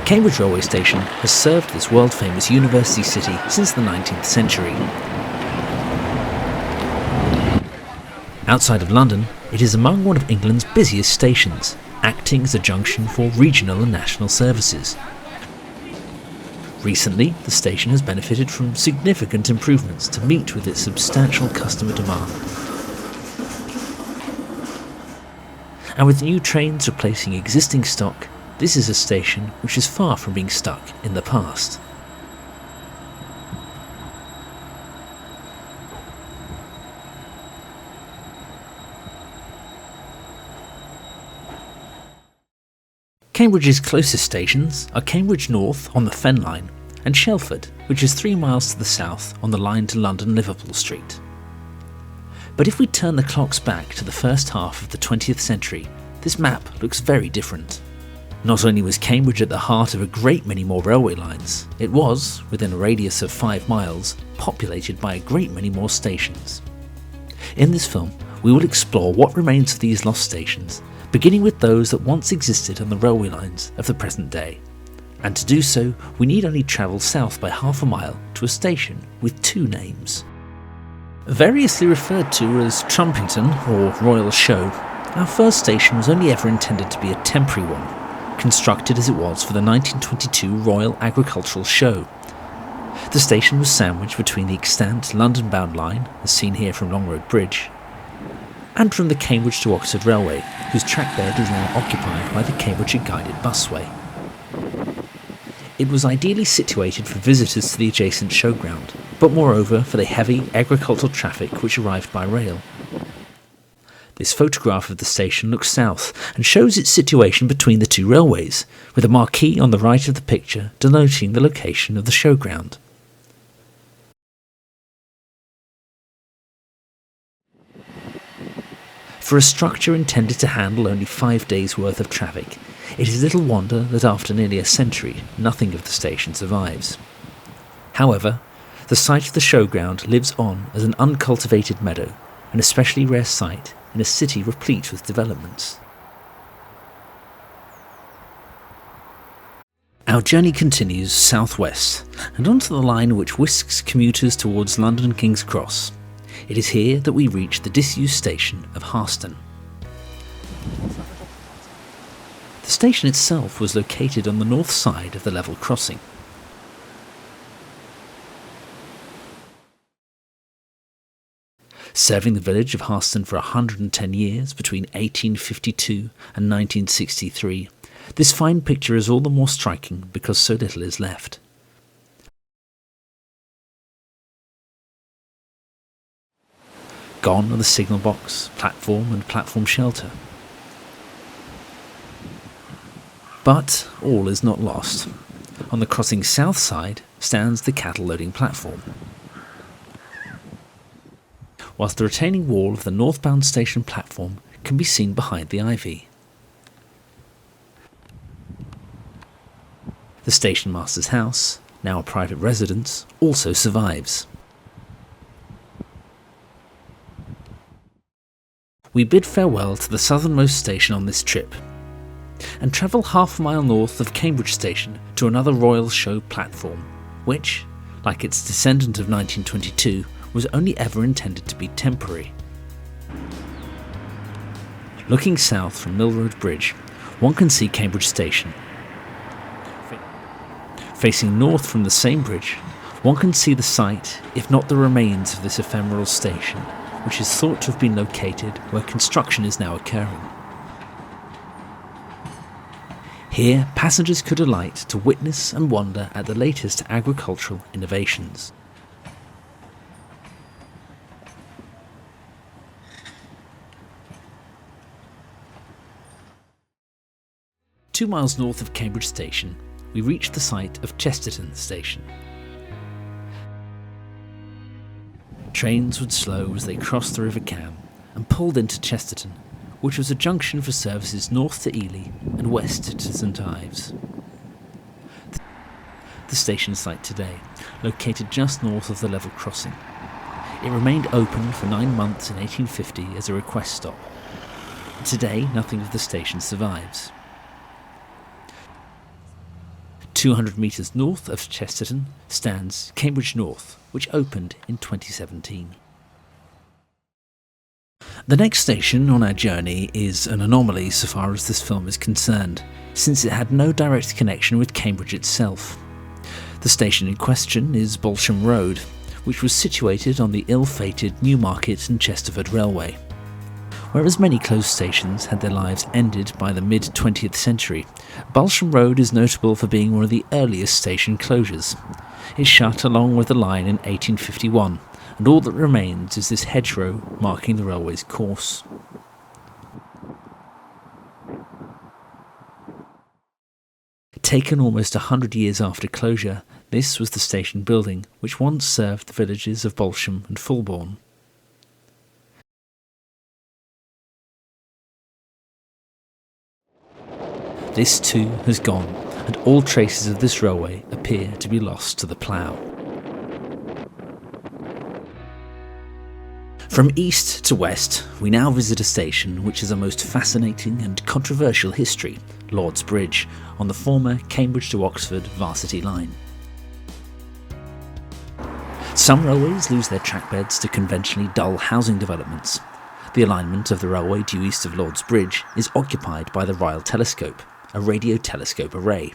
Cambridge railway station has served this world-famous university city since the 19th century. Outside of London, it is among one of England's busiest stations, acting as a junction for regional and national services. Recently, the station has benefited from significant improvements to meet with its substantial customer demand. And with new trains replacing existing stock, this is a station which is far from being stuck in the past. Cambridge's closest stations are Cambridge North on the Fen Line and Shelford, which is 3 miles to the south on the line to London Liverpool Street. But if we turn the clocks back to the first half of the 20th century, this map looks very different. Not only was Cambridge at the heart of a great many more railway lines, it was, within a radius of 5 miles, populated by a great many more stations. In this film, we will explore what remains of these lost stations, beginning with those that once existed on the railway lines of the present day. And to do so, we need only travel south by half a mile to a station with 2 names. Variously referred to as Trumpington or Royal Show, our first station was only ever intended to be a temporary one, constructed as it was for the 1922 Royal Agricultural Show. The station was sandwiched between the extant London-bound line, as seen here from Lourdes Bridge, and from the Cambridge to Oxford Railway, whose track bed is now occupied by the Cambridgeshire Guided Busway. It was ideally situated for visitors to the adjacent showground, but moreover for the heavy agricultural traffic which arrived by rail. This photograph of the station looks south and shows its situation between the 2 railways, with a marquee on the right of the picture denoting the location of the showground. For a structure intended to handle only 5 days' worth of traffic, it is little wonder that after nearly a century, nothing of the station survives. However, the site of the showground lives on as an uncultivated meadow, an especially rare sight in a city replete with developments. Our journey continues southwest and onto the line which whisks commuters towards London King's Cross. It is here that we reach the disused station of Harston. The station itself was located on the north side of the level crossing. Serving the village of Harston for 110 years between 1852 and 1963, this fine picture is all the more striking because so little is left. Gone are the signal box, platform and platform shelter. But all is not lost. On the crossing's south side stands the cattle loading platform, whilst the retaining wall of the northbound station platform can be seen behind the ivy. The station master's house, now a private residence, also survives. We bid farewell to the southernmost station on this trip, and travel half a mile north of Cambridge Station to another Royal Show platform, which, like its descendant of 1922, was only ever intended to be temporary. Looking south from Lourdes Bridge, one can see Cambridge Station. Facing north from the same bridge, one can see the site, if not the remains of this ephemeral station, which is thought to have been located where construction is now occurring. Here, passengers could alight to witness and wonder at the latest agricultural innovations. Two miles north of Cambridge Station, we reach the site of Chesterton Station. Trains would slow as they crossed the River Cam and pulled into Chesterton, which was a junction for services north to Ely and west to St Ives. The station site today, located just north of the level crossing. It remained open for 9 months in 1850 as a request stop. Today, nothing of the station survives. 200 metres north of Chesterton stands Cambridge North, which opened in 2017. The next station on our journey is an anomaly so far as this film is concerned, since it had no direct connection with Cambridge itself. The station in question is Balsam Road, which was situated on the ill-fated Newmarket and Chesterford Railway. Whereas many closed stations had their lives ended by the mid-20th century, Balsam Road is notable for being one of the earliest station closures. It shut along with the line in 1851, and all that remains is this hedgerow marking the railway's course. Taken almost 100 years after closure, this was the station building which once served the villages of Balsham and Fulbourn. This too has gone, and all traces of this railway appear to be lost to the plough. From east to west, we now visit a station which has a most fascinating and controversial history, Lourdes Bridge, on the former Cambridge to Oxford Varsity line. Some railways lose their trackbeds to conventionally dull housing developments. The alignment of the railway due east of Lourdes Bridge is occupied by the Ryle Telescope, a radio telescope array.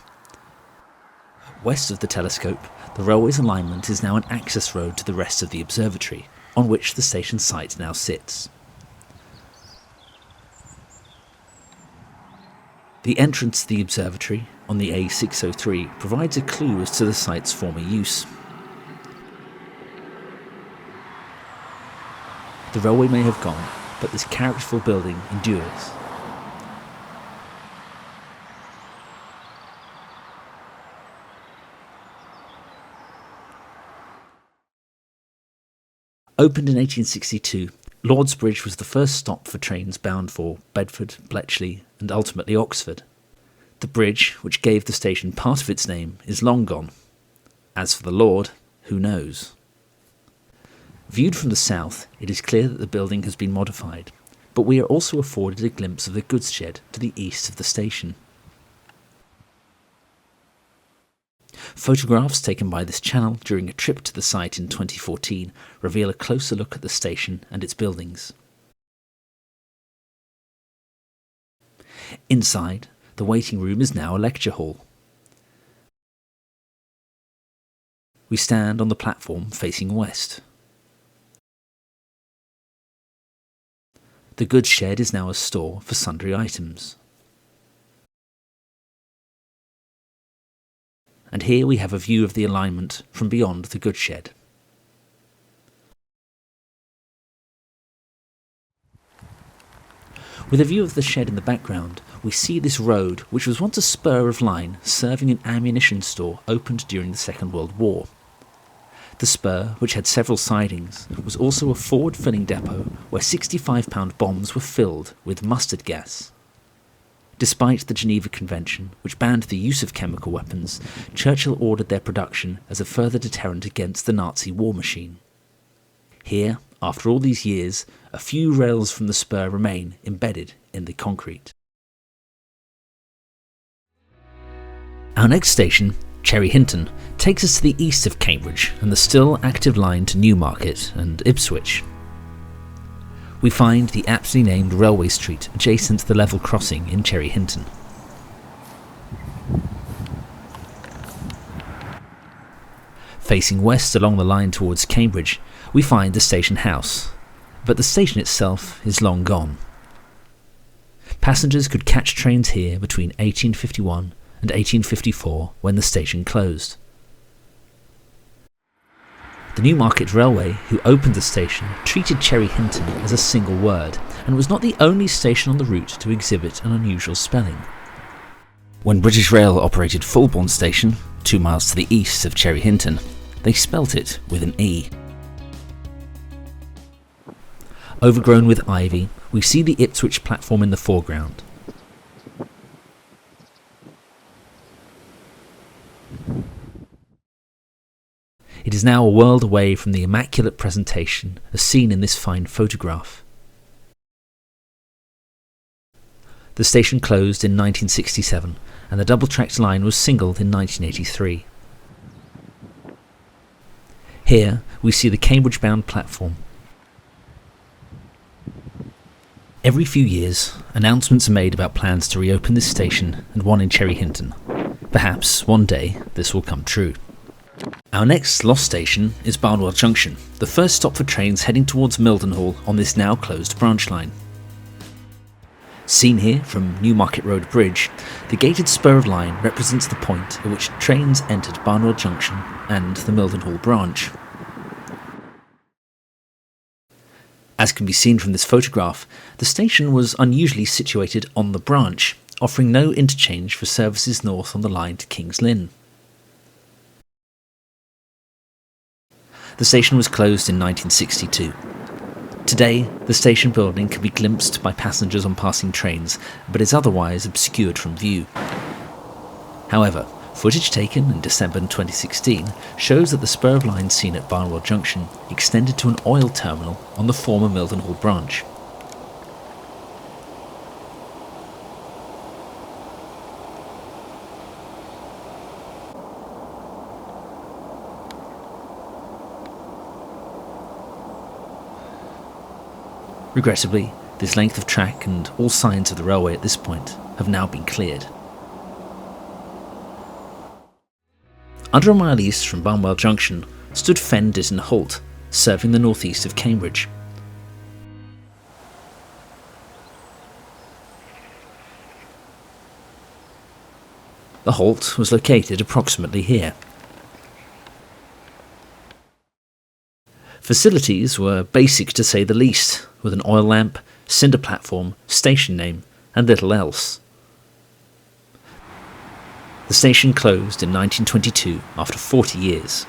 West of the telescope, the railway's alignment is now an access road to the rest of the observatory, on which the station site now sits. The entrance to the observatory on the A603 provides a clue as to the site's former use. The railway may have gone, but this characterful building endures. Opened in 1862, Lourdes Bridge was the first stop for trains bound for Bedford, Bletchley and ultimately Oxford. The bridge, which gave the station part of its name, is long gone. As for the Lord, who knows? Viewed from the south, it is clear that the building has been modified, but we are also afforded a glimpse of the goods shed to the east of the station. Photographs taken by this channel during a trip to the site in 2014 reveal a closer look at the station and its buildings. Inside, the waiting room is now a lecture hall. We stand on the platform facing west. The goods shed is now a store for sundry items. And here we have a view of the alignment from beyond the goods shed. With a view of the shed in the background, we see this road, which was once a spur of line serving an ammunition store opened during the Second World War. The spur, which had several sidings, was also a forward filling depot where 65-pound bombs were filled with mustard gas. Despite the Geneva Convention, which banned the use of chemical weapons, Churchill ordered their production as a further deterrent against the Nazi war machine. Here, after all these years, a few rails from the spur remain embedded in the concrete. Our next station, Cherry Hinton, takes us to the east of Cambridge and the still active line to Newmarket and Ipswich. We find the aptly named Railway Street adjacent to the level crossing in Cherry Hinton. Facing west along the line towards Cambridge, we find the station house, but the station itself is long gone. Passengers could catch trains here between 1851 and 1854 when the station closed. The Newmarket Railway, who opened the station, treated Cherry Hinton as a single word, and was not the only station on the route to exhibit an unusual spelling. When British Rail operated Fulbourn Station, 2 miles to the east of Cherry Hinton, they spelt it with an E. Overgrown with ivy, we see the Ipswich Platform in the foreground. It is now a world away from the immaculate presentation as seen in this fine photograph. The station closed in 1967, and the double-tracked line was singled in 1983. Here we see the Cambridge-bound platform. Every few years, announcements are made about plans to reopen this station and one in Cherry Hinton. Perhaps one day this will come true. Our next lost station is Bartlett Junction, the first stop for trains heading towards Mildenhall on this now closed branch line. Seen here from Newmarket Road Bridge, the gated spur of line represents the point at which trains entered Bartlett Junction and the Mildenhall branch. As can be seen from this photograph, the station was unusually situated on the branch, offering no interchange for services north on the line to King's Lynn. The station was closed in 1962. Today, the station building can be glimpsed by passengers on passing trains, but is otherwise obscured from view. However, footage taken in December 2016 shows that the spur of line seen at Bartlett Junction extended to an oil terminal on the former Mildenhall branch. Regrettably, this length of track and all signs of the railway at this point have now been cleared. Under a mile east from Barnwell Junction stood Fen Ditton Halt, serving the northeast of Cambridge. The halt was located approximately here. Facilities were basic to say the least, with an oil lamp, cinder platform, station name, and little else. The station closed in 1922 after 40 years.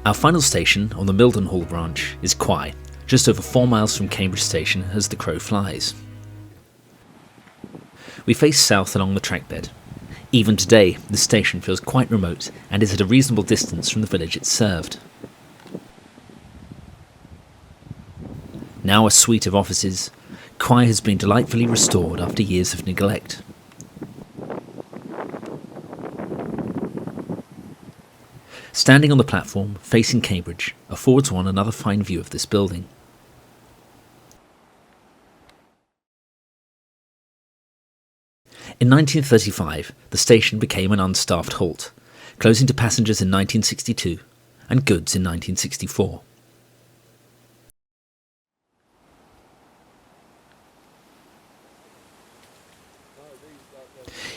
Our final station on the Mildenhall branch is Quay, just over 4 miles from Cambridge Station as the crow flies. We face south along the trackbed. Even today, the station feels quite remote and is at a reasonable distance from the village it served. Now a suite of offices, Quay has been delightfully restored after years of neglect. Standing on the platform, facing Cambridge, affords one another fine view of this building. In 1935, the station became an unstaffed halt, closing to passengers in 1962 and goods in 1964.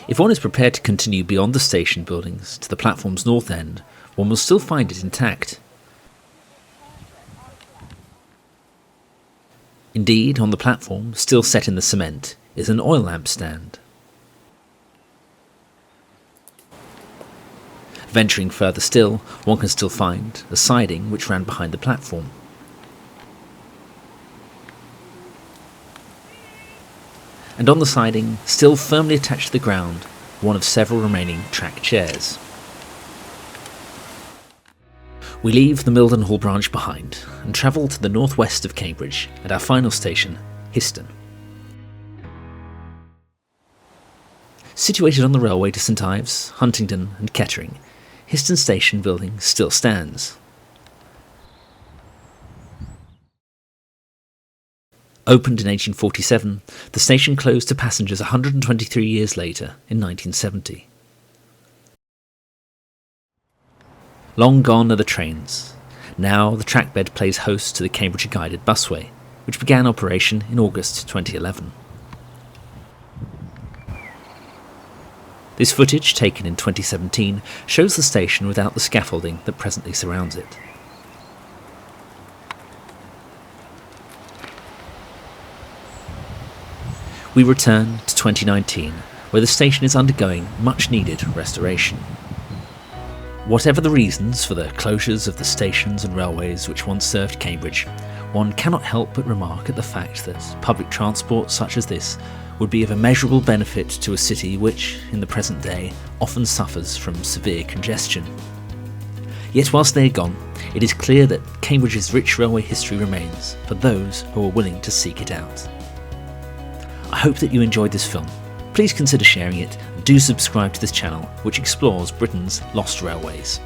If one is prepared to continue beyond the station buildings to the platform's north end, one will still find it intact. Indeed, on the platform, still set in the cement, is an oil lamp stand. Venturing further still, one can still find a siding which ran behind the platform. And on the siding, still firmly attached to the ground, one of several remaining track chairs. We leave the Mildenhall branch behind and travel to the northwest of Cambridge at our final station, Histon. Situated on the railway to St Ives, Huntingdon and Kettering, Histon Station building still stands. Opened in 1847, the station closed to passengers 123 years later in 1970. Long gone are the trains. Now the trackbed plays host to the Cambridge Guided Busway, which began operation in August 2011. This footage, taken in 2017, shows the station without the scaffolding that presently surrounds it. We return to 2019, where the station is undergoing much-needed restoration. Whatever the reasons for the closures of the stations and railways which once served Cambridge, one cannot help but remark at the fact that public transport such as this would be of immeasurable benefit to a city which, in the present day, often suffers from severe congestion. Yet whilst they are gone, it is clear that Cambridge's rich railway history remains for those who are willing to seek it out. I hope that you enjoyed this film. Please consider sharing it and do subscribe to this channel, which explores Britain's lost railways.